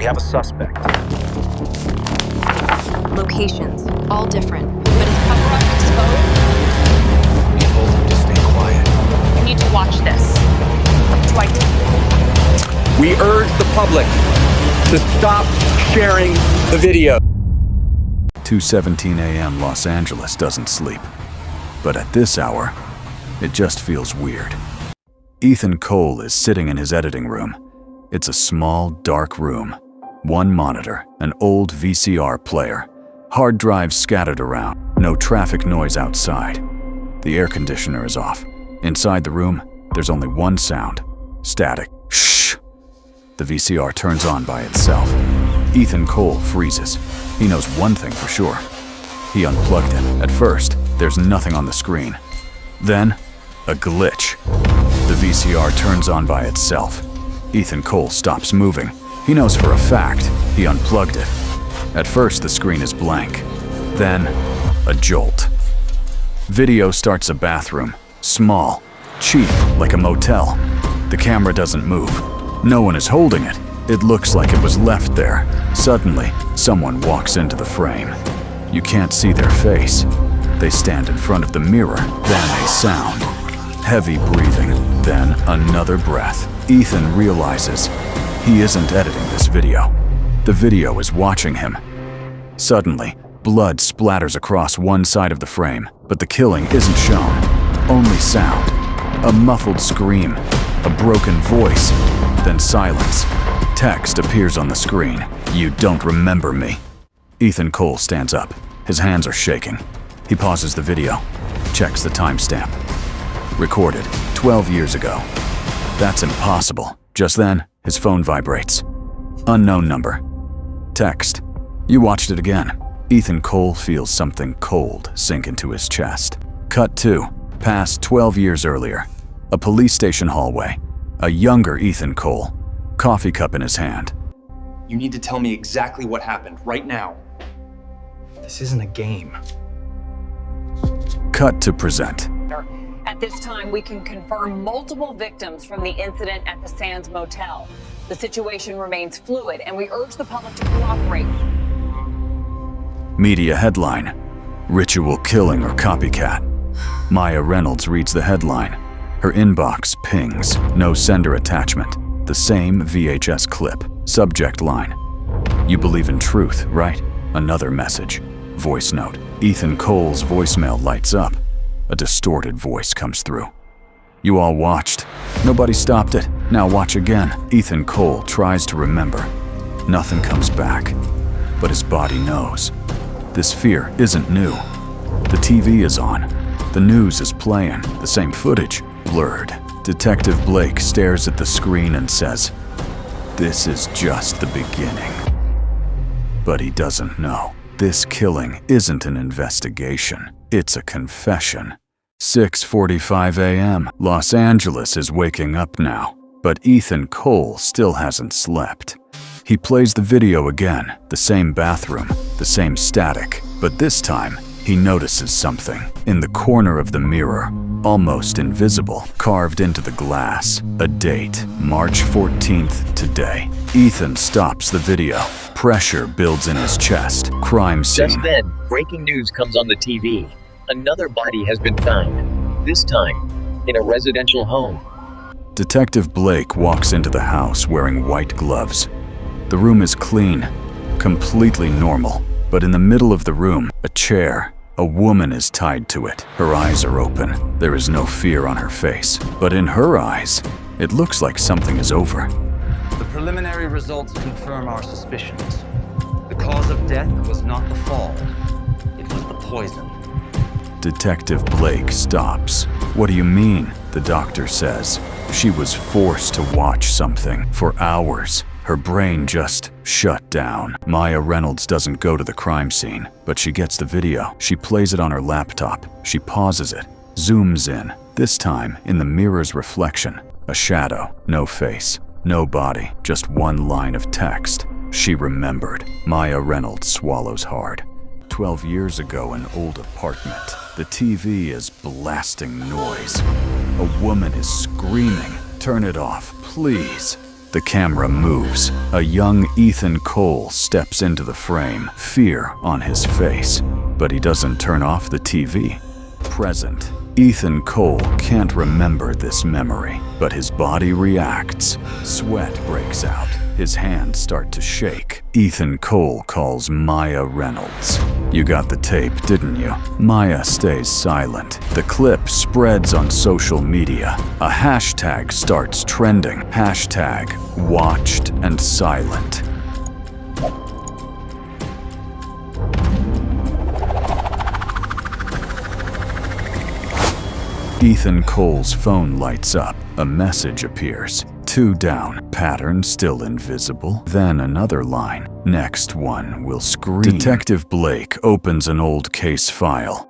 We have a suspect. Locations, all different. But his cover up exposed? We told him to stay quiet. You need to watch this. What do I do? We urge the public to stop sharing the video. 2:17 a.m. Los Angeles doesn't sleep. But at this hour, it just feels weird. Ethan Cole is sitting in his editing room. It's a small, dark room. One monitor, an old VCR player, hard drives scattered around, no traffic noise outside. The air conditioner is off. Inside the room, there's only one sound: static. Shh! The VCR turns on by itself. Ethan Cole freezes. He knows one thing for sure. He unplugged it. At first, there's nothing on the screen. Then, a glitch. The VCR turns on by itself. Ethan Cole stops moving. He knows for a fact he unplugged it. At first, the screen is blank. Then, a jolt. Video starts a bathroom. Small, cheap, like a motel. The camera doesn't move. No one is holding it. It looks like it was left there. Suddenly, someone walks into the frame. You can't see their face. They stand in front of the mirror, then a sound. Heavy breathing, then another breath. Ethan realizes he isn't editing this video. The video is watching him. Suddenly, blood splatters across one side of the frame, but the killing isn't shown. Only sound. A muffled scream, a broken voice, then silence. Text appears on the screen. "You don't remember me." Ethan Cole stands up. His hands are shaking. He pauses the video, checks the timestamp. Recorded 12 years ago. That's impossible. Just then, his phone vibrates. Unknown number. Text. You watched it again. Ethan Cole feels something cold sink into his chest. Cut 2. Past 12 years earlier. A police station hallway. A younger Ethan Cole. Coffee cup in his hand. You need to tell me exactly what happened, right now. This isn't a game. Cut to present. At this time, we can confirm multiple victims from the incident at the Sands Motel. The situation remains fluid, and we urge the public to cooperate. Media headline. Ritual killing or copycat. Maya Reynolds reads the headline. Her inbox pings. No sender attachment. The same VHS clip. Subject line. You believe in truth, right? Another message. Voice note. Ethan Cole's voicemail lights up. A distorted voice comes through. You all watched. Nobody stopped it. Now watch again. Ethan Cole tries to remember. Nothing comes back. But his body knows. This fear isn't new. The TV is on. The news is playing. The same footage. Blurred. Detective Blake stares at the screen and says, "This is just the beginning." But he doesn't know. This killing isn't an investigation. It's a confession. 6:45 a.m. Los Angeles is waking up now, but Ethan Cole still hasn't slept. He plays the video again, the same bathroom, the same static, but this time he notices something. In the corner of the mirror, almost invisible, carved into the glass, a date, March 14th today. Ethan stops the video. Pressure builds in his chest. Crime scene. Just then, breaking news comes on the TV. Another body has been found, this time in a residential home. Detective Blake walks into the house wearing white gloves. The room is clean, completely normal, but in the middle of the room, a chair. A woman is tied to it. Her eyes are open. There is no fear on her face, but in her eyes, it looks like something is over. The preliminary results confirm our suspicions. The cause of death was not the fall. It was the poison. Detective Blake stops. What do you mean? The doctor says. She was forced to watch something for hours. Her brain just shut down. Maya Reynolds doesn't go to the crime scene, but she gets the video. She plays it on her laptop. She pauses it, zooms in. This time, in the mirror's reflection, a shadow, no face, no body, just one line of text. She remembered. Maya Reynolds swallows hard. 12 years ago, an old apartment. The TV is blasting noise. A woman is screaming. Turn it off, please. The camera moves. A young Ethan Cole steps into the frame, fear on his face. But he doesn't turn off the TV. Present. Ethan Cole can't remember this memory, but his body reacts. Sweat breaks out. His hands start to shake. Ethan Cole calls Maya Reynolds. You got the tape, didn't you? Maya stays silent. The clip spreads on social media. A hashtag starts trending. Hashtag watched and silent. Ethan Cole's phone lights up. A message appears. 2 down. Pattern still invisible. Then another line. Next one will scream. Detective Blake opens an old case file.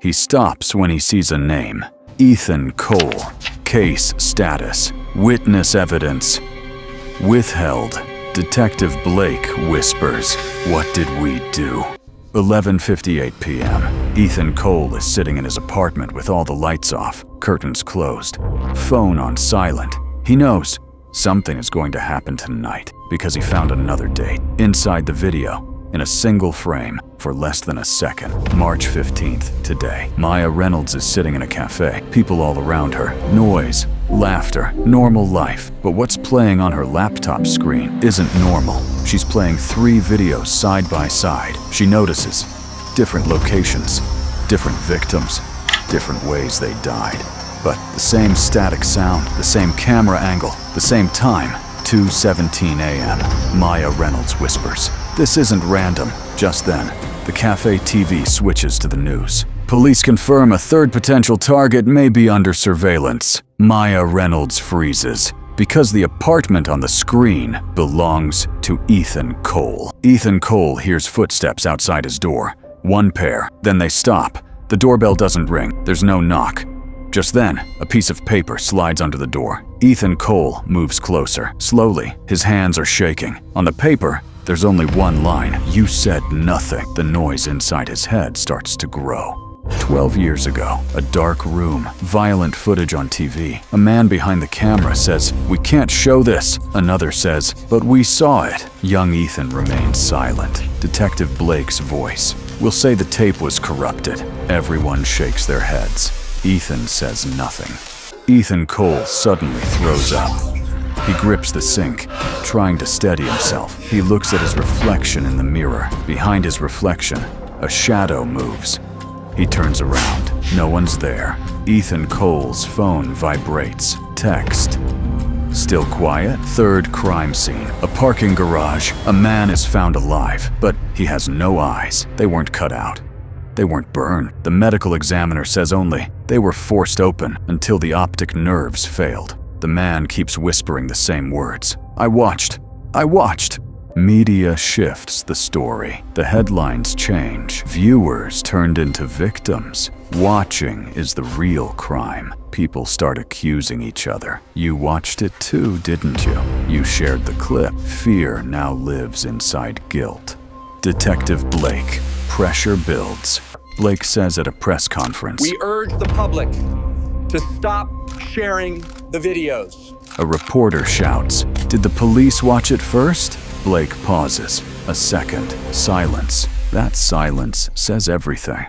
He stops when he sees a name. Ethan Cole. Case status. Witness evidence withheld. Detective Blake whispers, "What did we do?" 11:58 p.m. Ethan Cole is sitting in his apartment with all the lights off, curtains closed, phone on silent. He knows something is going to happen tonight because he found another date. Inside the video, in a single frame, for less than a second. March 15th, today. Maya Reynolds is sitting in a cafe. People all around her. Noise, laughter, normal life. But what's playing on her laptop screen isn't normal. She's playing 3 videos side by side. She notices different locations, different victims, different ways they died. But the same static sound, the same camera angle, the same time. 2:17 a.m. Maya Reynolds whispers, "This isn't random." Just then, the cafe TV switches to the news. Police confirm a third potential target may be under surveillance. Maya Reynolds freezes because the apartment on the screen belongs to Ethan Cole. Ethan Cole hears footsteps outside his door. 1 pair, then they stop. The doorbell doesn't ring. There's no knock. Just then, a piece of paper slides under the door. Ethan Cole moves closer. Slowly, his hands are shaking. On the paper, there's only 1 line. "You said nothing." The noise inside his head starts to grow. 12 years ago, a dark room, violent footage on TV. A man behind the camera says, "We can't show this." Another says, "But we saw it." Young Ethan remains silent. Detective Blake's voice. "We'll say the tape was corrupted." Everyone shakes their heads. Ethan says nothing. Ethan Cole suddenly throws up. He grips the sink, trying to steady himself. He looks at his reflection in the mirror. Behind his reflection, a shadow moves. He turns around. No one's there. Ethan Cole's phone vibrates. Text. Still quiet? Third crime scene. A parking garage. A man is found alive, but he has no eyes. They weren't cut out. They weren't burned. The medical examiner says only they were forced open until the optic nerves failed. The man keeps whispering the same words. I watched. Media shifts the story. The headlines change. Viewers turned into victims. Watching is the real crime. People start accusing each other. You watched it too, didn't you? You shared the clip. Fear now lives inside guilt. Detective Blake. Pressure builds. Blake says at a press conference, We urge the public to stop sharing the videos. A reporter shouts, Did the police watch it first? Blake pauses. A second. Silence. That silence says everything.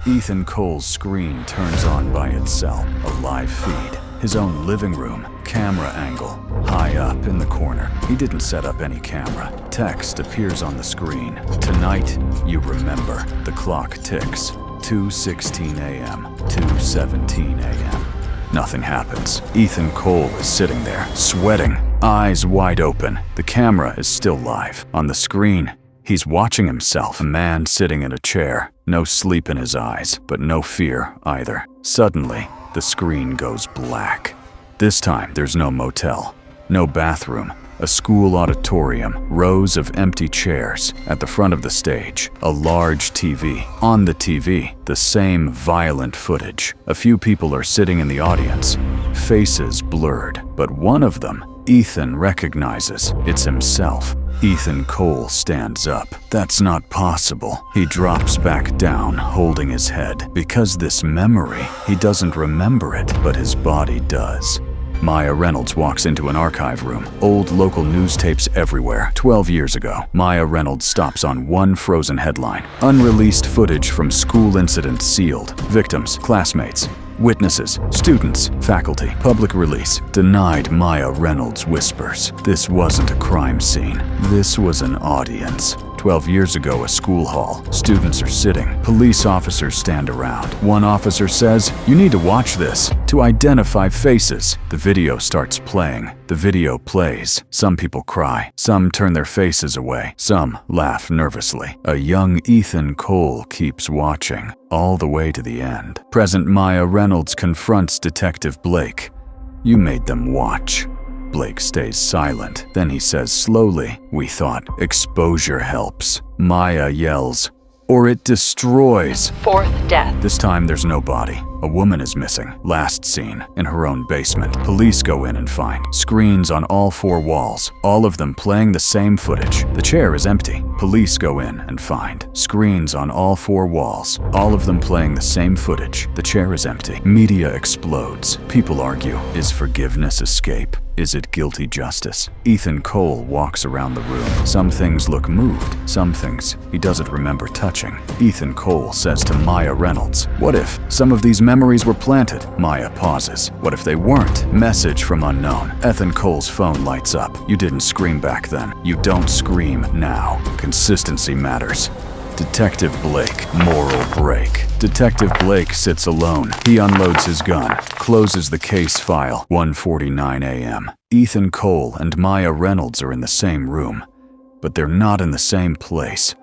Ethan Cole's screen turns on by itself. A live feed. His own living room. Camera angle. High up in the corner. He didn't set up any camera. Text appears on the screen. Tonight, you remember. The clock ticks. 2:16 a.m. 2:17 a.m. Nothing happens. Ethan Cole is sitting there, sweating, eyes wide open. The camera is still live. On the screen, he's watching himself. A man sitting in a chair. No sleep in his eyes, but no fear either. Suddenly, the screen goes black. This time, there's no motel, no bathroom, a school auditorium, rows of empty chairs. At the front of the stage, a large TV. On the TV, the same violent footage. A few people are sitting in the audience, faces blurred, but one of them, Ethan recognizes. It's himself. Ethan Cole stands up. That's not possible. He drops back down, holding his head. Because this memory, he doesn't remember it, but his body does. Maya Reynolds walks into an archive room. Old local news tapes everywhere. 12 years ago, Maya Reynolds stops on one frozen headline. Unreleased footage from school incident sealed. Victims, classmates, witnesses, students, faculty. Public release. Denied. Maya Reynolds whispers. This wasn't a crime scene. This was an audience. 12 years ago, a school hall. Students are sitting. Police officers stand around. One officer says, "You need to watch this to identify faces." The video starts playing. The video plays. Some people cry. Some turn their faces away. Some laugh nervously. A young Ethan Cole keeps watching all the way to the end. Present Maya Reynolds confronts Detective Blake. "You made them watch." Blake stays silent. Then he says slowly, "We thought exposure helps." Maya yells, "Or it destroys." Fourth death. This time there's no body. A woman is missing. Last seen in her own basement. Police go in and find screens on all 4 walls, all of them playing the same footage. The chair is empty. Police go in and find screens on all 4 walls, all of them playing the same footage. The chair is empty. Media explodes. People argue, is forgiveness escape? Is it guilty justice? Ethan Cole walks around the room. Some things look moved, some things he doesn't remember touching. Ethan Cole says to Maya Reynolds, "What if some of these memories were planted?" Maya pauses. "What if they weren't?" Message from unknown. Ethan Cole's phone lights up. "You didn't scream back then. You don't scream now. Consistency matters." Detective Blake, moral break. Detective Blake sits alone. He unloads his gun, closes the case file. 1:49 a.m. Ethan Cole and Maya Reynolds are in the same room, but they're not in the same place.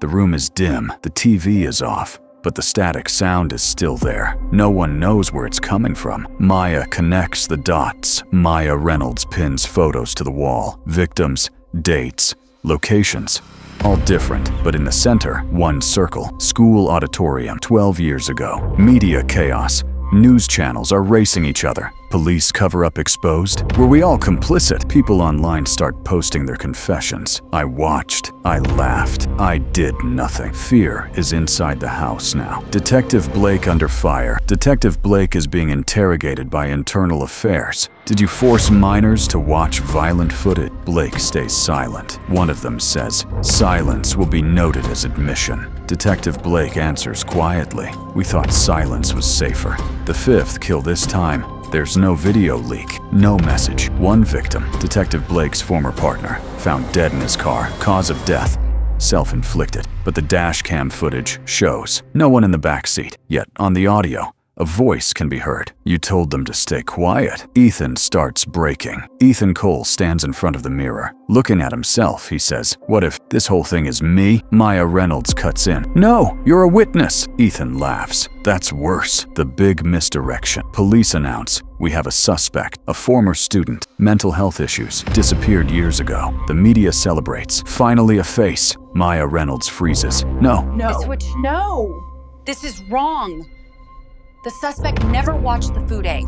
The room is dim, the TV is off, but the static sound is still there. No one knows where it's coming from. Maya connects the dots. Maya Reynolds pins photos to the wall. Victims, dates, locations. All different, but in the center, one circle. School auditorium, 12 years ago. Media chaos. News channels are racing each other. Police cover-up exposed. Were we all complicit? People online start posting their confessions. I watched. I laughed. I did nothing. Fear is inside the house now. Detective Blake under fire. Detective Blake is being interrogated by Internal Affairs. Did you force minors to watch violent footage? Blake stays silent. One of them says, "Silence will be noted as admission." Detective Blake answers quietly, "We thought silence was safer." The 5th kill this time. There's no video leak, no message. One victim, Detective Blake's former partner, found dead in his car. Cause of death, self-inflicted. But the dash cam footage shows no one in the back seat. Yet on the audio, a voice can be heard. "You told them to stay quiet." Ethan starts breaking. Ethan Cole stands in front of the mirror. Looking at himself, he says, "What if this whole thing is me?" Maya Reynolds cuts in. "No, you're a witness." Ethan laughs. "That's worse." The big misdirection. Police announce, "We have a suspect, a former student, mental health issues, disappeared years ago." The media celebrates. Finally a face. Maya Reynolds freezes. "No." No! This is wrong. The suspect never watched the food aid.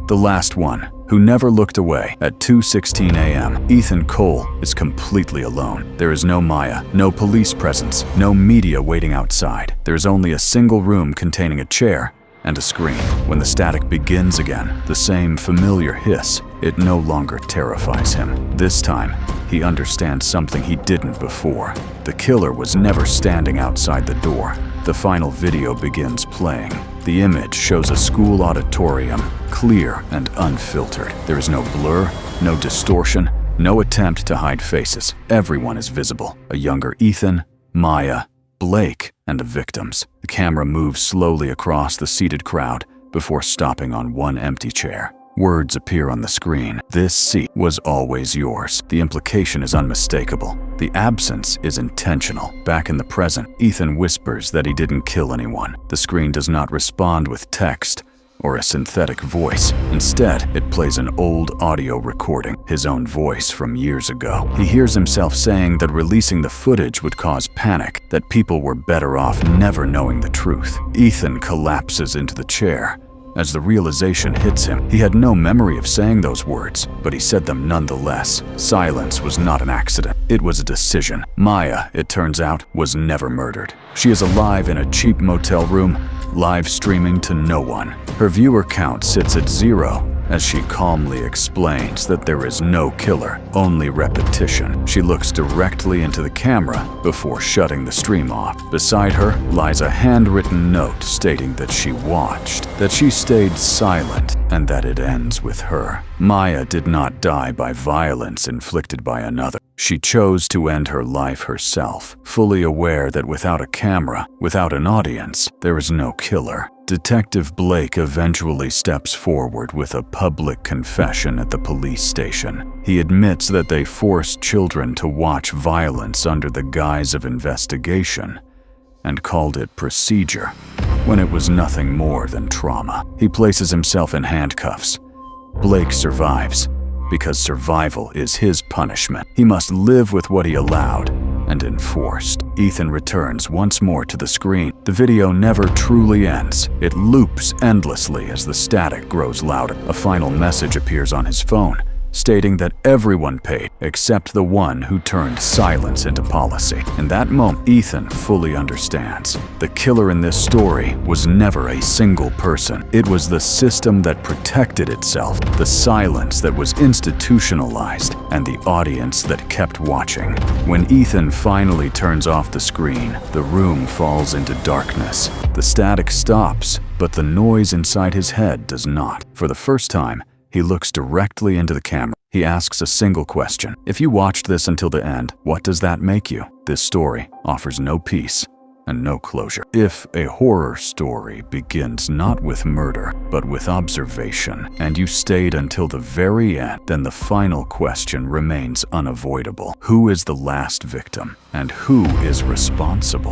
The last one, who never looked away. At 2:16 a.m., Ethan Cole is completely alone. There is no Maya, no police presence, no media waiting outside. There is only a single room containing a chair and a screen. When the static begins again, the same familiar hiss, it no longer terrifies him. This time, he understands something he didn't before. The killer was never standing outside the door. The final video begins playing. The image shows a school auditorium, clear and unfiltered. There is no blur, no distortion, no attempt to hide faces. Everyone is visible. A younger Ethan, Maya, Blake, and the victims. The camera moves slowly across the seated crowd before stopping on one empty chair. Words appear on the screen. "This seat was always yours." The implication is unmistakable. The absence is intentional. Back in the present, Ethan whispers that he didn't kill anyone. The screen does not respond with text or a synthetic voice. Instead, it plays an old audio recording, his own voice from years ago. He hears himself saying that releasing the footage would cause panic, that people were better off never knowing the truth. Ethan collapses into the chair. As the realization hits him, he had no memory of saying those words, but he said them nonetheless. Silence was not an accident. It was a decision. Maya, it turns out, was never murdered. She is alive in a cheap motel room, live streaming to no one. Her viewer count sits at 0, as she calmly explains that there is no killer, only repetition. She looks directly into the camera before shutting the stream off. Beside her lies a handwritten note stating that she watched, that she stayed silent, and that it ends with her. Maya did not die by violence inflicted by another. She chose to end her life herself, fully aware that without a camera, without an audience, there is no killer. Detective Blake eventually steps forward with a public confession at the police station. He admits that they forced children to watch violence under the guise of investigation and called it procedure, when it was nothing more than trauma. He places himself in handcuffs. Blake survives, because survival is his punishment. He must live with what he allowed and enforced. Ethan returns once more to the screen. The video never truly ends. It loops endlessly as the static grows louder. A final message appears on his phone, stating that everyone paid except the one who turned silence into policy. In that moment, Ethan fully understands. The killer in this story was never a single person. It was the system that protected itself, the silence that was institutionalized, and the audience that kept watching. When Ethan finally turns off the screen, the room falls into darkness. The static stops, but the noise inside his head does not. For the first time, he looks directly into the camera. He asks a single question. If you watched this until the end, what does that make you? This story offers no peace and no closure. If a horror story begins not with murder, but with observation, and you stayed until the very end, then the final question remains unavoidable. Who is the last victim, and who is responsible?